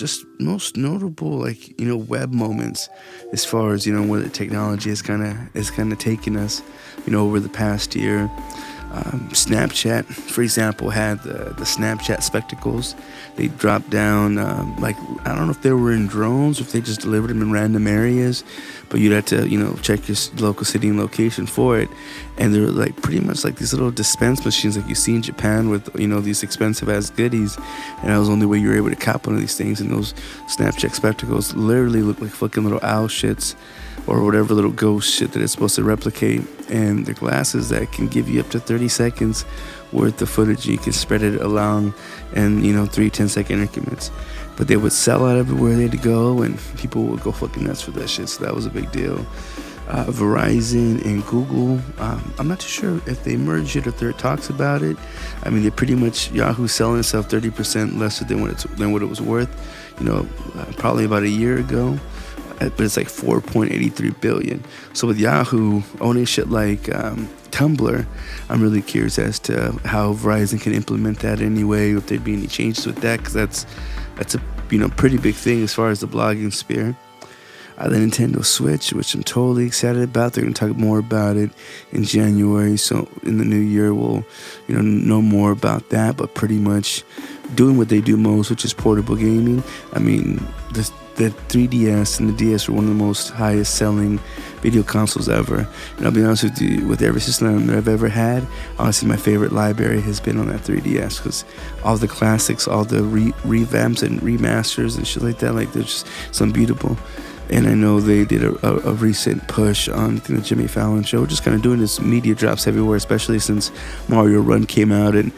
just most notable, like, web moments, as far as, where the technology is kind of taking us, over the past year. Snapchat, for example, had the Snapchat spectacles. They dropped down, like, I don't know if they were in drones or if they just delivered them in random areas, but you'd have to, check your local city and location for it. And they're like pretty much like these little dispense machines like you see in Japan with, these expensive ass goodies. And that was the only way you were able to cop one of these things. And those Snapchat spectacles literally look like fucking little owl shits, or whatever little ghost shit that it's supposed to replicate. And they're glasses that can give you up to 30 seconds worth of footage. You can spread it along in 3 10-second increments. But they would sell out everywhere they had to go, and people would go fucking nuts for that shit. So that was a big deal. Verizon and Google, I'm not too sure if they merged it or if there talks about it. I mean, they pretty much, Yahoo's selling itself 30% lesser than what it was worth, probably about a year ago. But it's like 4.83 billion. So with Yahoo owning shit like Tumblr, I'm really curious as to how Verizon can implement that anyway, if there'd be any changes with that, because that's a pretty big thing as far as the blogging sphere. The Nintendo Switch, which I'm totally excited about. They're going to talk more about it in January. So in the new year, we'll know more about that. But pretty much doing what they do most, which is portable gaming. I mean, the 3DS and the DS were one of the most highest selling video consoles ever. And I'll be honest with you, with every system that I've ever had, honestly, my favorite library has been on that 3DS, because all the classics, all the revamps and remasters and shit like that, like, they're just so beautiful. And I know they did a recent push on the Jimmy Fallon show, just kind of doing this media drops everywhere, especially since Mario Run came out. And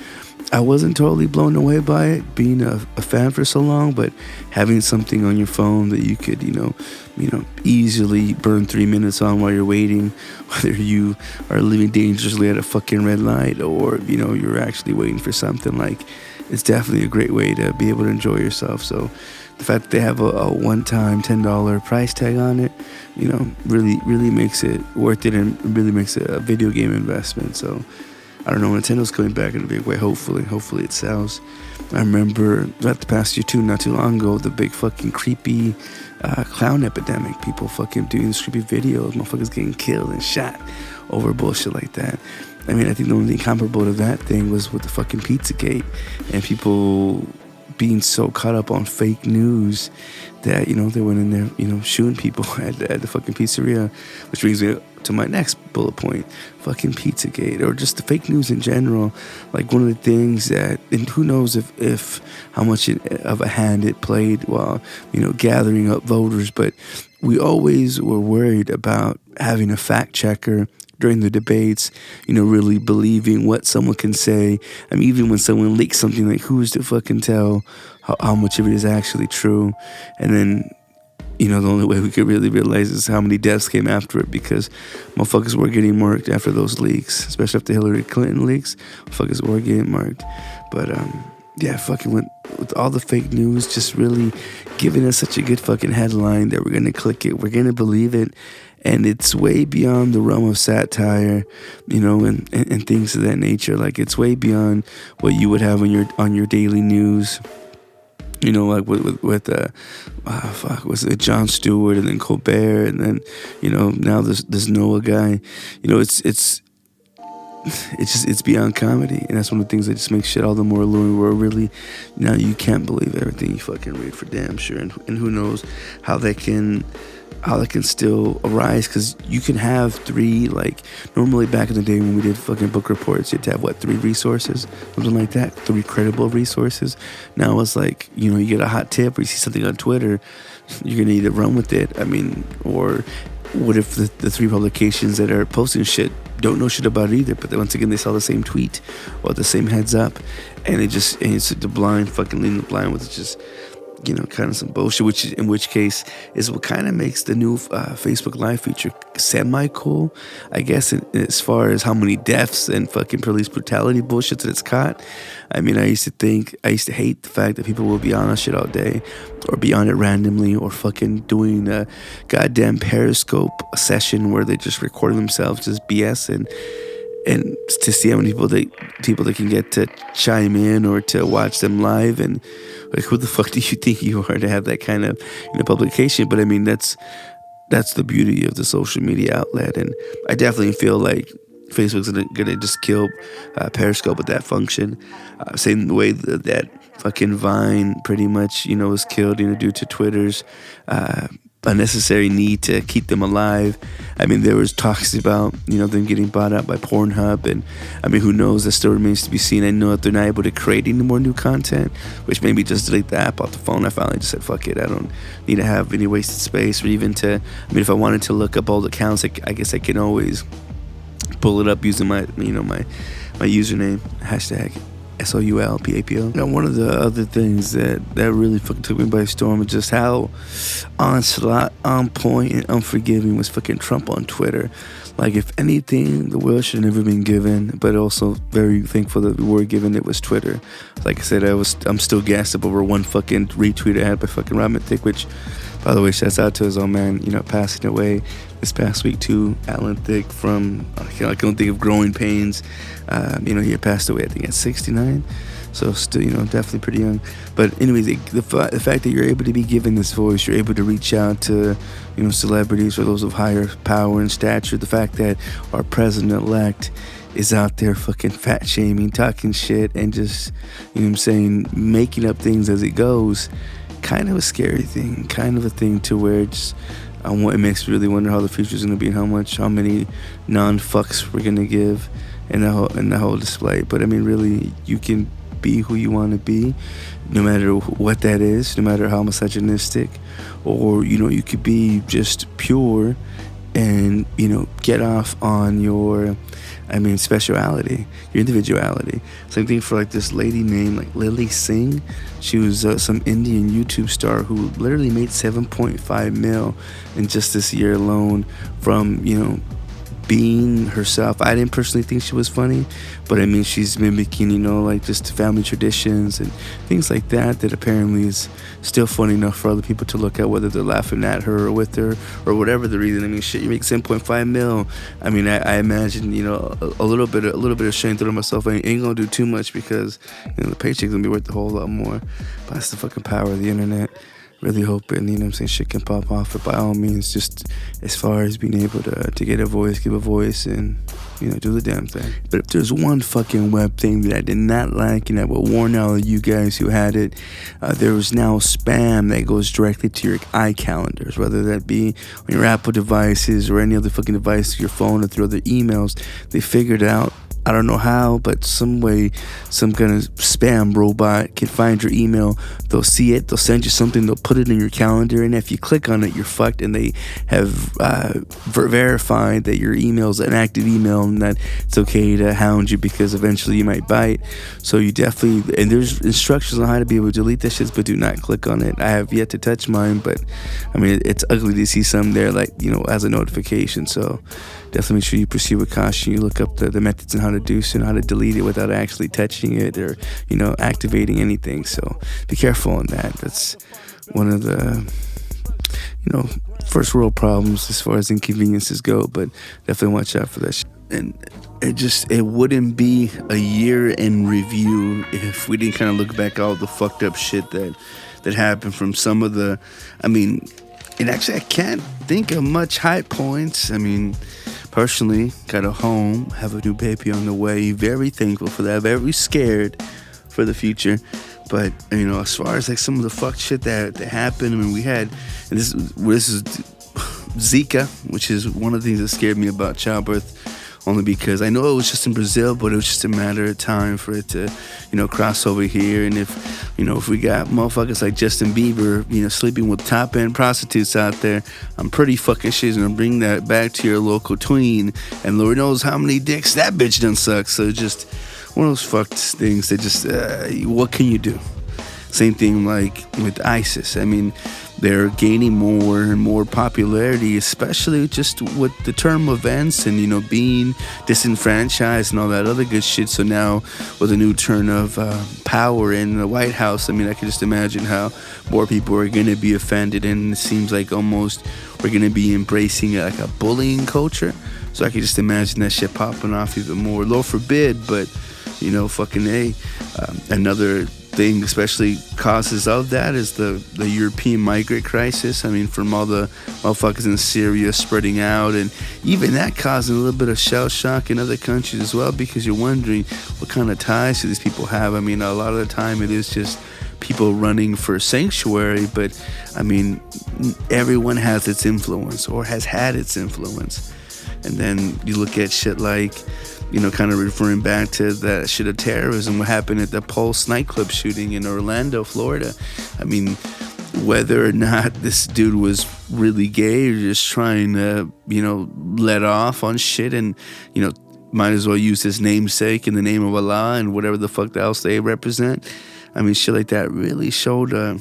I wasn't totally blown away by it, being a fan for so long, but having something on your phone that you could, easily burn 3 minutes on while you're waiting, whether you are living dangerously at a fucking red light or, you're actually waiting for something, like, it's definitely a great way to be able to enjoy yourself. So the fact that they have a one-time $10 price tag on it, really makes it worth it, and really makes it a video game investment. So I don't know, Nintendo's coming back in a big way. Hopefully it sells. I remember that the past year too, not too long ago, the big fucking creepy clown epidemic. People fucking doing these creepy videos, motherfuckers getting killed and shot over bullshit like that. I mean, I think the only thing comparable to that thing was with the fucking Pizzagate, and people being so caught up on fake news that, they went in there, shooting people at the fucking pizzeria, which brings me to my next bullet point, fucking Pizzagate, or just the fake news in general. Like, one of the things that, and who knows if how much of a hand it played while, gathering up voters, but we always were worried about having a fact checker during the debates, really believing what someone can say. I mean, even when someone leaks something, like, who's to fucking tell how much of it is actually true? And then, the only way we could really realize is how many deaths came after it, because motherfuckers were getting marked after those leaks, especially after Hillary Clinton leaks. Motherfuckers were getting marked. But, yeah, fucking with all the fake news, just really giving us such a good fucking headline that we're going to click it, we're going to believe it. And it's way beyond the realm of satire, and things of that nature. Like, it's way beyond what you would have on your daily news. Like with was it Jon Stewart, and then Colbert, and then, now this Noah guy. It's beyond comedy, and that's one of the things that just makes shit all the more alluring. Where really, now you can't believe everything you fucking read, for damn sure, and who knows how that can still arise, because you can have 3, like, normally back in the day when we did fucking book reports, you had to have 3 resources, something like that, 3 credible resources. Now it's like, you get a hot tip or you see something on Twitter, you're gonna either run with it. I mean, or what if the 3 publications that are posting shit don't know shit about it either, but then once again they saw the same tweet or the same heads up, and it's the blind fucking leading the blind, with it just, kind of some bullshit, which in which case is what kind of makes the new Facebook Live feature semi-cool, I guess, as far as how many deaths and fucking police brutality bullshit that it's caught. I mean, I used to hate the fact that people will be on that shit all day, or be on it randomly, or fucking doing a goddamn Periscope session where they just recording themselves just BS. And and to see how many people that can get to chime in or to watch them live, and like, who the fuck do you think you are to have that kind of publication? But I mean, that's the beauty of the social media outlet, and I definitely feel like Facebook's gonna just kill Periscope with that function. Same way that fucking Vine pretty much was killed due to Twitter's unnecessary need to keep them alive. I mean, there was talks about them getting bought out by Pornhub, and I mean, who knows? That still remains to be seen. I know that they're not able to create any more new content, which maybe just delete the app off the phone. I finally just said, fuck it, I don't need to have any wasted space, or even to, I mean, if I wanted to look up old accounts, I guess I can always pull it up using my my username, hashtag SoulPapo. One of the other things that really fucking took me by storm is just how onslaught, on point, and unforgiving was fucking Trump on Twitter. Like, if anything, the world should have never been given, but also very thankful that we were given, it was Twitter. Like I said, I'm still gassed up over one fucking retweet I had by fucking Robin Thicke, which, by the way, shouts out to his old man, passing away this past week too. Alan Thicke from, I can't think of Growing Pains. He had passed away, I think, at 69. So still, definitely pretty young. But anyways, the fact that you're able to be given this voice, you're able to reach out to, celebrities or those of higher power and stature. The fact that our president-elect is out there fucking fat shaming, talking shit, and just, making up things as it goes. Kind of a scary thing, kind of a thing to where it makes me really wonder how the future's gonna be, and how many non-fucks we're gonna give in the whole display. But I mean, really, you can be who you want to be, no matter what that is, no matter how misogynistic, or you could be just pure and get off on your speciality, your individuality. Same thing for like this lady named like Lily Singh. She was some Indian YouTube star who literally made 7.5 mil in just this year alone from being herself. I didn't personally think she was funny, but I mean, she's mimicking like just family traditions and things like that apparently is still funny enough for other people to look at, whether they're laughing at her or with her or whatever the reason. I mean, shit, you make 7.5 mil. I mean, I imagine a little bit of shame through myself. I ain't gonna do too much because the paycheck's gonna be worth a whole lot more. But that's the fucking power of the internet. Really hoping, shit can pop off. But by all means, just as far as being able to get a voice, give a voice, and, do the damn thing. But if there's one fucking web thing that I did not like, and I will warn all of you guys who had it, there is now spam that goes directly to your iCalendars, whether that be on your Apple devices or any other fucking device, your phone, or through other emails. They figured out, I don't know how, but some way, some kind of spam robot can find your email. They'll see it, they'll send you something, they'll put it in your calendar, and if you click on it, you're fucked. And they have verified that your email is an active email and that it's okay to hound you because eventually you might bite. So you definitely, and there's instructions on how to be able to delete that shit, but do not click on it. I have yet to touch mine, but I mean, it's ugly to see some there, like, as a notification. So definitely make sure you proceed with caution. You look up the methods and how to do so and how to delete it without actually touching it or, activating anything. So be careful on that. That's one of the, first world problems as far as inconveniences go, but definitely watch out for that shit. And it wouldn't be a year in review if we didn't kind of look back at all the fucked up shit that happened from some of the, and actually I can't think of much high points. Personally, got a home, have a new baby on the way. Very thankful for that. Very scared for the future. But, as far as like some of the fucked shit that happened, we had, and this is Zika, which is one of the things that scared me about childbirth, only because I know it was just in Brazil, but it was just a matter of time for it to, cross over here. And if we got motherfuckers like Justin Bieber, sleeping with top-end prostitutes out there, I'm pretty fucking sure he's gonna bring that back to your local tween, and Lord knows how many dicks that bitch done suck. So just one of those fucked things that just, what can you do? Same thing like with ISIS. They're gaining more and more popularity, especially just with the term events and, being disenfranchised and all that other good shit. So now with a new turn of power in the White House, I can just imagine how more people are going to be offended. And it seems like almost we're going to be embracing like a bullying culture So I could just imagine that shit popping off even more. Lord forbid, but fucking A. Another thing, especially causes of that, is the European migrant crisis. I mean, from all the motherfuckers in Syria spreading out, and even that causing a little bit of shell shock in other countries as well, because you're wondering what kind of ties do these people have. I mean, a lot of the time it is just people running for sanctuary, but I mean, everyone has its influence or has had its influence. And then you look at shit like, kind of referring back to that shit of terrorism, what happened at the Pulse nightclub shooting in Orlando, Florida. I mean, whether or not this dude was really gay or just trying to, let off on shit and, might as well use his namesake in the name of Allah and whatever the fuck else they represent. I mean, shit like that really showed a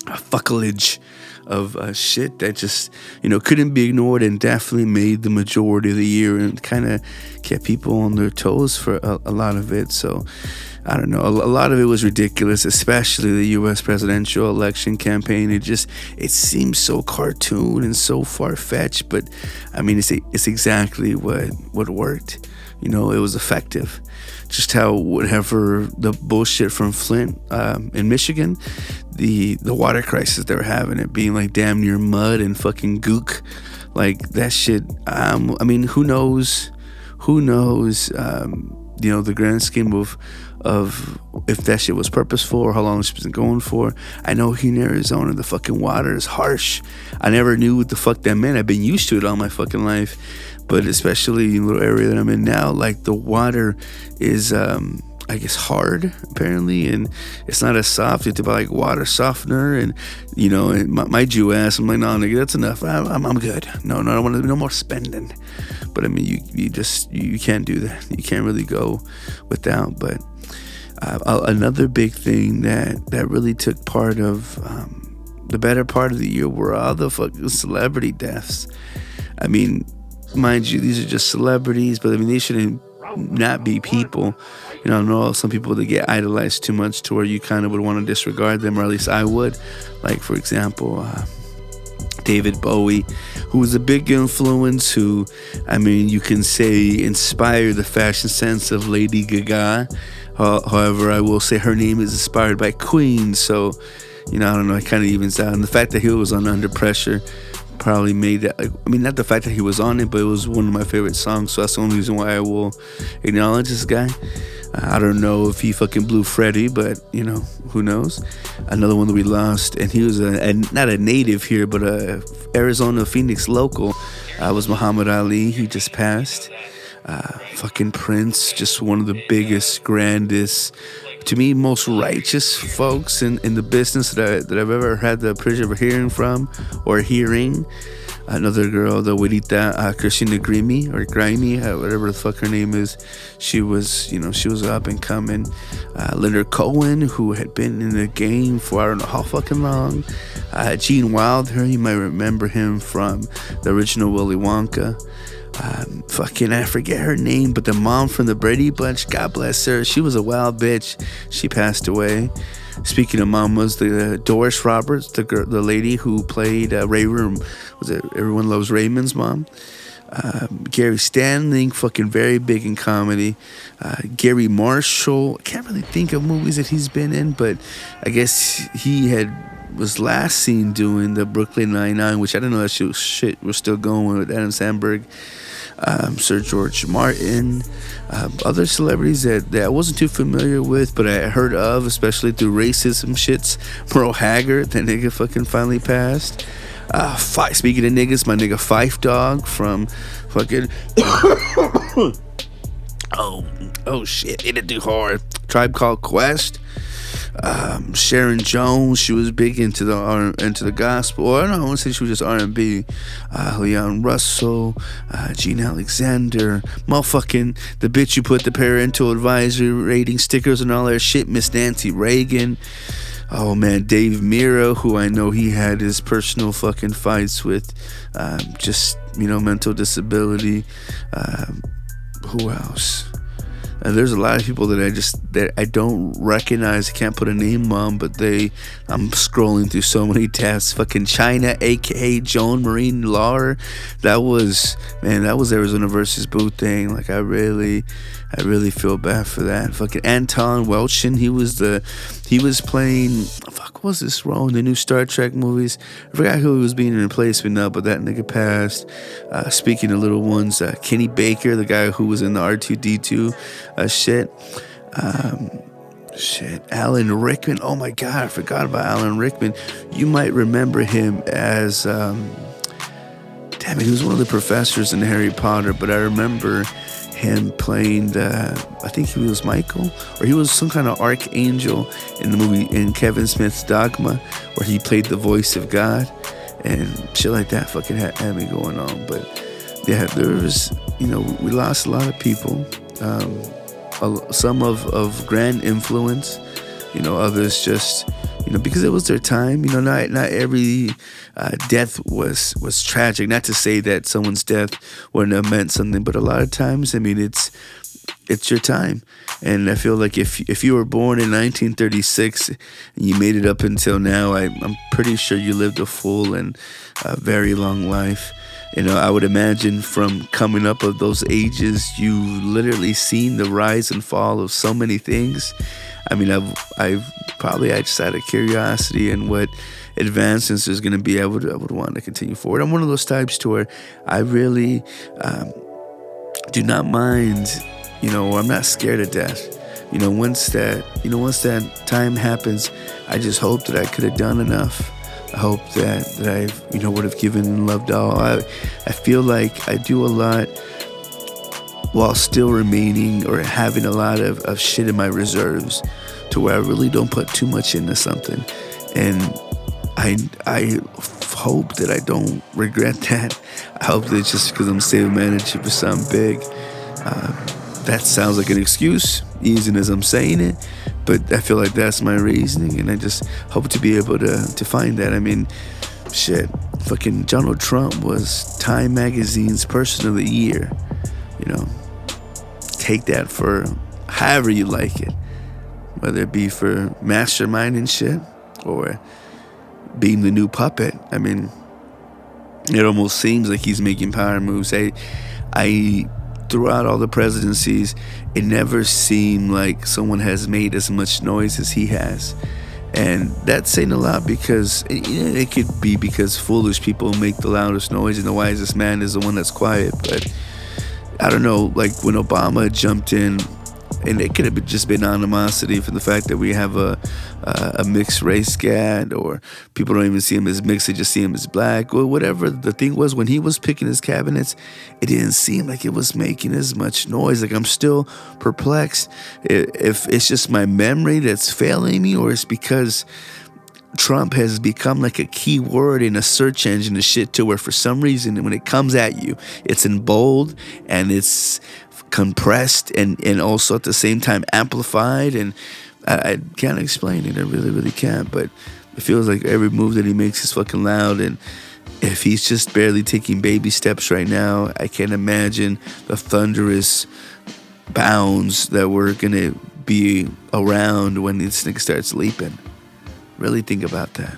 fuckalage of shit that just, couldn't be ignored, and definitely made the majority of the year and kind of kept people on their toes for a lot of it. So, I don't know. A lot of it was ridiculous, especially the U.S. presidential election campaign. It seems so cartoon and so far-fetched, but, I mean, it's exactly what worked. It was effective. Just how whatever the bullshit from Flint in Michigan, the water crisis they were having, it being like damn near mud and fucking gook, like that shit. I mean, who knows? The grand scheme of if that shit was purposeful or how long it's been going for. I know here in Arizona, the fucking water is harsh. I never knew what the fuck that meant. I've been used to it all my fucking life. But especially in the little area that I'm in now, like the water is, I guess, hard apparently, and it's not as soft. You have to buy like water softener, and and my Jew ass, I'm like, no, nigga, that's enough. I'm good. No, I don't want to. No more spending. But I mean, you can't do that. You can't really go without. But another big thing that really took part of the better part of the year were all the fucking celebrity deaths. I mean, mind you, these are just celebrities, but I mean, they shouldn't not be people. I know some people that get idolized too much to where you kind of would want to disregard them, or at least I would. Like, for example, David Bowie, who was a big influence, who, I mean, you can say inspired the fashion sense of Lady Gaga. However, I will say her name is inspired by Queen, so, I don't know, it kind of evens out. And the fact that he was on Under Pressure probably made that, I mean, not the fact that he was on it, but it was one of my favorite songs, so that's the only reason why I will acknowledge this guy. I don't know if he fucking blew Freddie, but who knows. Another one that we lost, and he was not a native here, but a Arizona Phoenix local, was Muhammad Ali. He just passed. Fucking Prince, just one of the biggest, grandest, to me, most righteous folks in the business that I've ever had the pleasure of hearing from or hearing. Another girl, the Juanita Christina Grimmie, whatever the fuck her name is. She was up and coming. Leonard Cohen, who had been in the game for I don't know how fucking long. Gene Wilder, you might remember him from the original Willy Wonka. I forget her name, but the mom from the Brady Bunch, God bless her, she was a wild bitch. She passed away. Speaking of mamas, the Doris Roberts, the lady who played Raymond, was it Everyone Loves Raymond's mom? Gary Stanley, fucking very big in comedy. Gary Marshall, I can't really think of movies that he's been in, but I guess he was last seen doing the Brooklyn Nine-Nine, which I didn't know that shit was still going with Adam Sandberg. Sir George Martin, other celebrities that I wasn't too familiar with, but I heard of, especially through racism shits. Merle Haggard, that nigga fucking finally passed. Speaking of niggas, my nigga Fife Dog from fucking oh shit, hit it too hard. Tribe Called Quest. Sharon Jones, she was big into the gospel. Or I don't want to say she was just R&B. Leon Russell, Gene Alexander, motherfucking the bitch who put the parental advisory rating stickers and all that shit, Miss Nancy Reagan. Oh man, Dave Mira, who I know he had his personal fucking fights with, mental disability. Who else? There's a lot of people that I don't recognize. I can't put a name on, but I'm scrolling through so many tabs. Fucking China, aka Joan Marine Lahr. That was Arizona versus Boo thing. Like I really feel bad for that. Fucking Anton Welchin. He was playing. Fuck, what was this role in the new Star Trek movies? I forgot who he was being in replacement of, but that nigga passed. Speaking of little ones, Kenny Baker, the guy who was in the R2D2 shit. Alan Rickman. Oh my God, I forgot about Alan Rickman. You might remember him as, damn it, he was one of the professors in Harry Potter, but I remember him playing I think he was Michael, or he was some kind of archangel in the movie, in Kevin Smith's Dogma, where he played the voice of God, and shit like that fucking had me going on. But yeah, there was, we lost a lot of people, some of grand influence, others just, because it was their time. Not every death was tragic. Not to say that someone's death wouldn't have meant something, but a lot of times, it's your time. And I feel like if you were born in 1936 and you made it up until now, I'm pretty sure you lived a full and very long life. I would imagine from coming up of those ages, you literally seen the rise and fall of so many things. I've probably, I just out of curiosity and what advancements there's going to be, I would want to continue forward. I'm one of those types to where I really do not mind, or I'm not scared of death. Once that time happens, I just hope that I could have done enough. I hope that I would have given and loved all. I feel like I do a lot while still remaining or having a lot of shit in my reserves, to where I really don't put too much into something. And I hope that I don't regret that. I hope that just because I'm saving my energy for something big. That sounds like an excuse, easy as I'm saying it, but I feel like that's my reasoning, and I just hope to be able to find that. Shit, fucking Donald Trump was Time Magazine's Person of the Year. Take that for however you like it, whether it be for masterminding shit or being the new puppet. It almost seems like he's making power moves. I throughout all the presidencies, it never seemed like someone has made as much noise as he has. And that's saying a lot, because it could be because foolish people make the loudest noise and the wisest man is the one that's quiet. But I don't know, like when Obama jumped in, and it could have just been animosity for the fact that we have a mixed race GAD, or people don't even see him as mixed, they just see him as black, or whatever the thing was. When he was picking his cabinets, it didn't seem like it was making as much noise. Like, I'm still perplexed if it's just my memory that's failing me, or it's because Trump has become like a key word in a search engine and shit, to where for some reason when it comes at you, it's in bold and it's compressed and also at the same time amplified, and I can't explain it. I really can't. But it feels like every move that he makes is fucking loud, and if he's just barely taking baby steps right now, I can't imagine the thunderous bounds that we're gonna be around when this thing starts leaping. Really think about that.